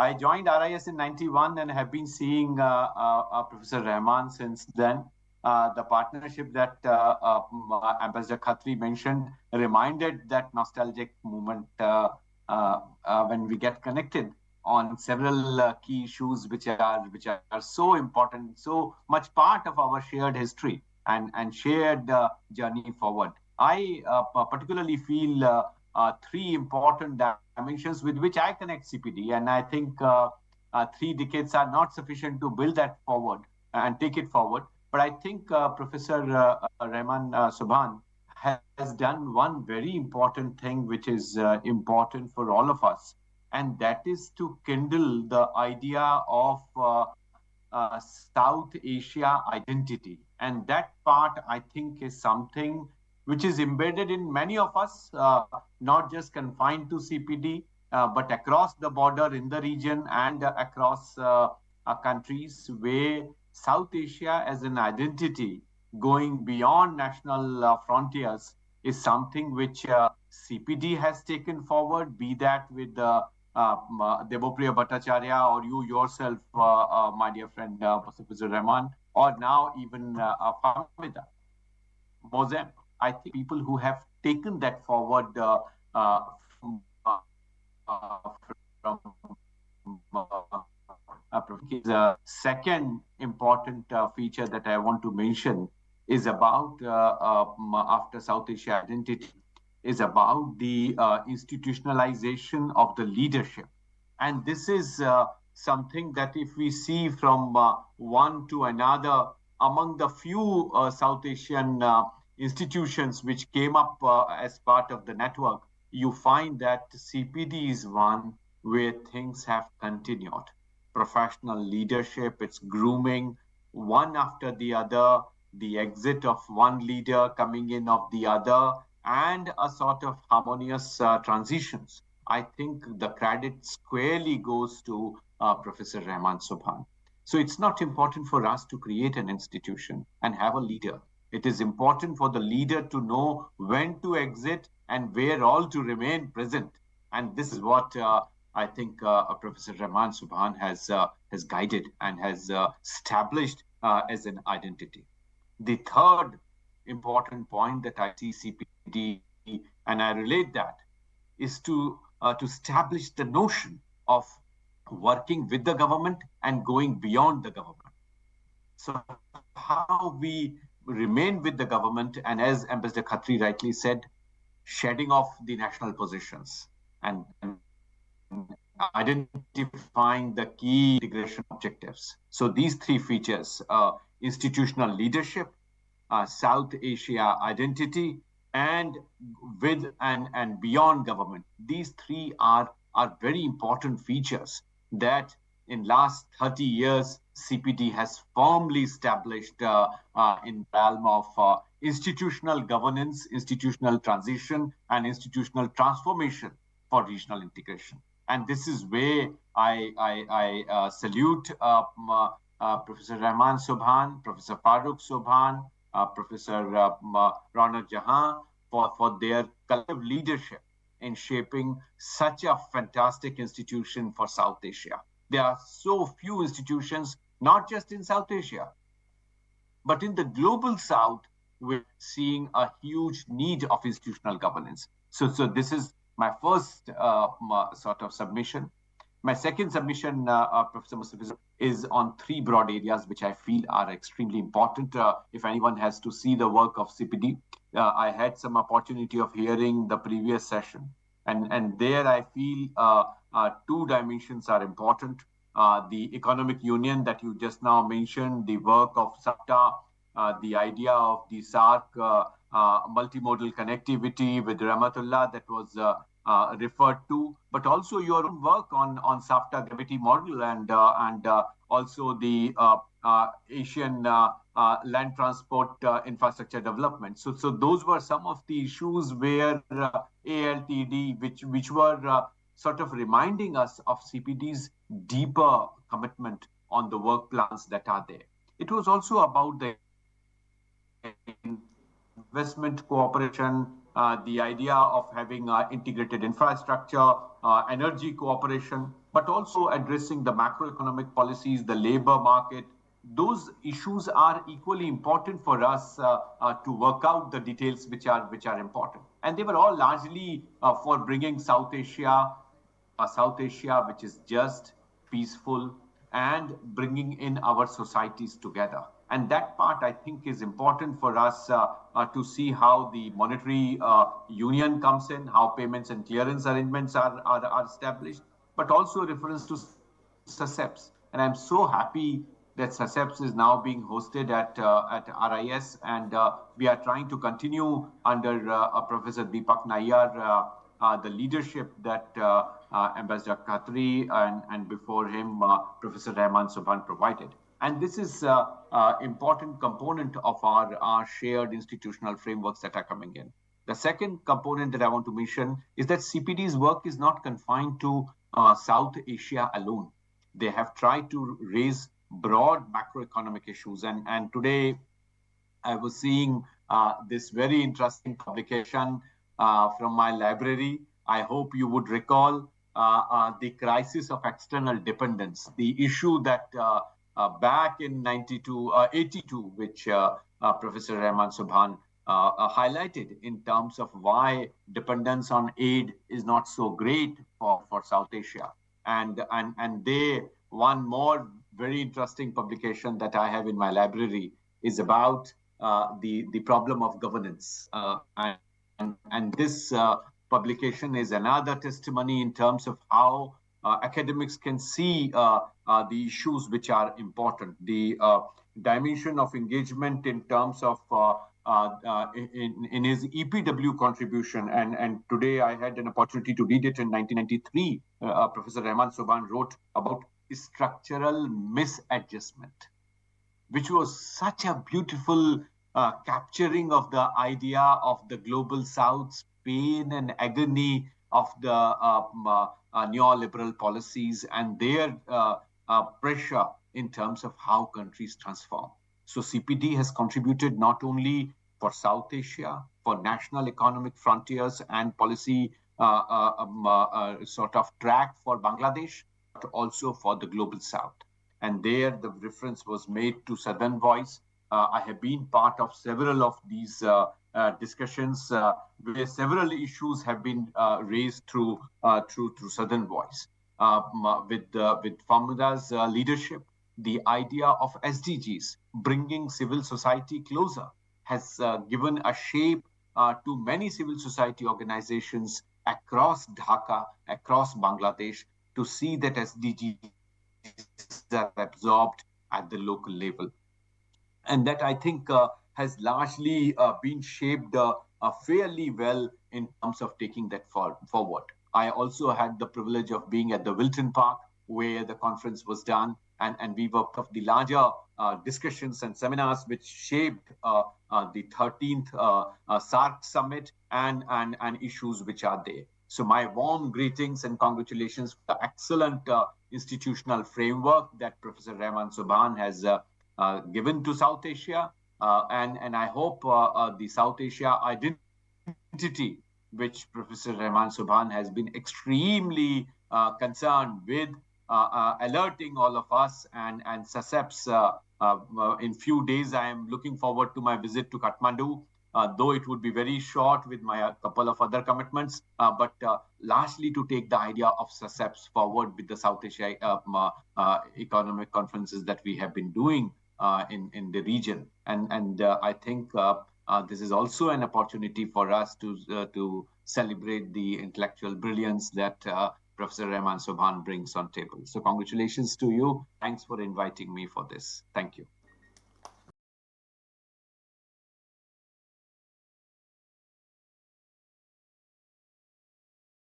I joined RIS in 91 and have been seeing Professor Rahman since then. The partnership that Ambassador Khatri mentioned reminded that nostalgic moment when we get connected on several key issues which are so important, so much part of our shared history and shared journey forward. I particularly feel three important dimensions with which I connect CPD, and I think 3 decades are not sufficient to build that forward and take it forward. But I think Professor Rahman Subhan has done one very important thing, which is important for all of us, and that is to kindle the idea of South Asia identity. And that part, I think, is something which is embedded in many of us, not just confined to CPD, but across the border in the region and across countries, where South Asia as an identity going beyond national frontiers is something which CPD has taken forward, be that with Devopriya Bhattacharya or you yourself, my dear friend Professor Rahman, or now even Famida Mozem. I think people who have taken that forward from second important feature that I want to mention is about after South Asia identity is about the institutionalization of the leadership. And this is something that if we see from one to another, among the few South Asian institutions which came up as part of the network, you find that CPD is one where things have continued. Professional leadership, its grooming, one after the other, the exit of one leader, coming in of the other, and a sort of harmonious transitions. I think the credit squarely goes to Professor Rahman Subhan. So it's not important for us to create an institution and have a leader. It is important for the leader to know when to exit and where all to remain present. And this is what I think Professor Rahman Subhan has guided and has established as an identity. The third important point that I see CPD, and I relate that, is to establish the notion of working with the government and going beyond the government. So how we remain with the government, and as Ambassador Khatri rightly said, shedding off the national positions and identifying the key integration objectives. So these three features, institutional leadership, South Asia identity, and with and beyond government. These three are very important features that in last 30 years, CPD has firmly established in the realm of institutional governance, institutional transition, and institutional transformation for regional integration. And this is where I salute Professor Rahman Subhan, Professor Farooq Subhan, Professor Raunak Jahan for their collective leadership in shaping such a fantastic institution for South Asia. There are so few institutions, not just in South Asia, but in the global South, we're seeing a huge need of institutional governance. So this is my first sort of submission. My second submission, Professor Mustafa, is on three broad areas which I feel are extremely important. If anyone has to see the work of CPD, I had some opportunity of hearing the previous session. And there I feel two dimensions are important. The economic union that you just now mentioned, the work of SAFTA, the idea of the SARC multimodal connectivity with Rahmatullah that was referred to, but also your own work on SAFTA gravity model and also the Asian land transport infrastructure development. So those were some of the issues where ALTD, which were sort of reminding us of CPD's deeper commitment on the work plans that are there. It was also about the investment cooperation, the idea of having integrated infrastructure, energy cooperation. but also addressing the macroeconomic policies, the labor market. Those issues are equally important for us to work out the details which are important, and they were all largely for bringing South Asia, which is just, peaceful, and bringing in our societies together. And that part, I think, is important for us to see how the monetary union comes in, how payments and clearance arrangements are established, but also reference to SASEPs. And I'm so happy that SASEPs is now being hosted at RIS, and we are trying to continue under Professor Deepak Nayyar, the leadership that Ambassador Khatri and before him Professor Rahman Subhan provided. And this is important component of our shared institutional frameworks that are coming in. The second component that I want to mention is that CPD's work is not confined to South Asia alone. They have tried to raise broad macroeconomic issues. And today I was seeing this very interesting publication from my library. I hope you would recall the crisis of external dependence, the issue that back in 82, which Professor Rahman Subhan highlighted in terms of why dependence on aid is not so great for South Asia. And they, one more very interesting publication that I have in my library is about the problem of governance. And this publication is another testimony in terms of how academics can see the issues which are important, the dimension of engagement in terms of in his EPW contribution. And today I had an opportunity to read it in 1993. Professor Rahman Subhan wrote about structural misadjustment, which was such a beautiful capturing of the idea of the global South's pain and agony of the neoliberal policies and their pressure in terms of how countries transform. So CPD has contributed not only for South Asia, for national economic frontiers and policy sort of track for Bangladesh, but also for the global South. And there the reference was made to Southern Voice. I have been part of several of these discussions where several issues have been raised through Southern Voice. With Famuda's leadership, the idea of SDGs, bringing civil society closer, has given a shape to many civil society organizations across Dhaka, across Bangladesh, to see that SDGs are absorbed at the local level. And that, I think, has largely been shaped fairly well in terms of taking that forward. I also had the privilege of being at the Wilton Park, where the conference was done, and we were part of the larger discussions and seminars which shaped the 13th SARC summit and issues which are there. So my warm greetings and congratulations for the excellent institutional framework that Professor Rahman Subhan has given to South Asia. And I hope the South Asia identity, which Professor Rahman Subhan has been extremely concerned with, alerting all of us and SASEPs. In few days, I am looking forward to my visit to Kathmandu, though it would be very short with my couple of other commitments, but largely to take the idea of SASEPs forward with the South Asia economic conferences that we have been doing in the region. And I think this is also an opportunity for us to celebrate the intellectual brilliance that Professor Rahman Subhan brings on table. So congratulations to you. Thanks for inviting me for this. Thank you.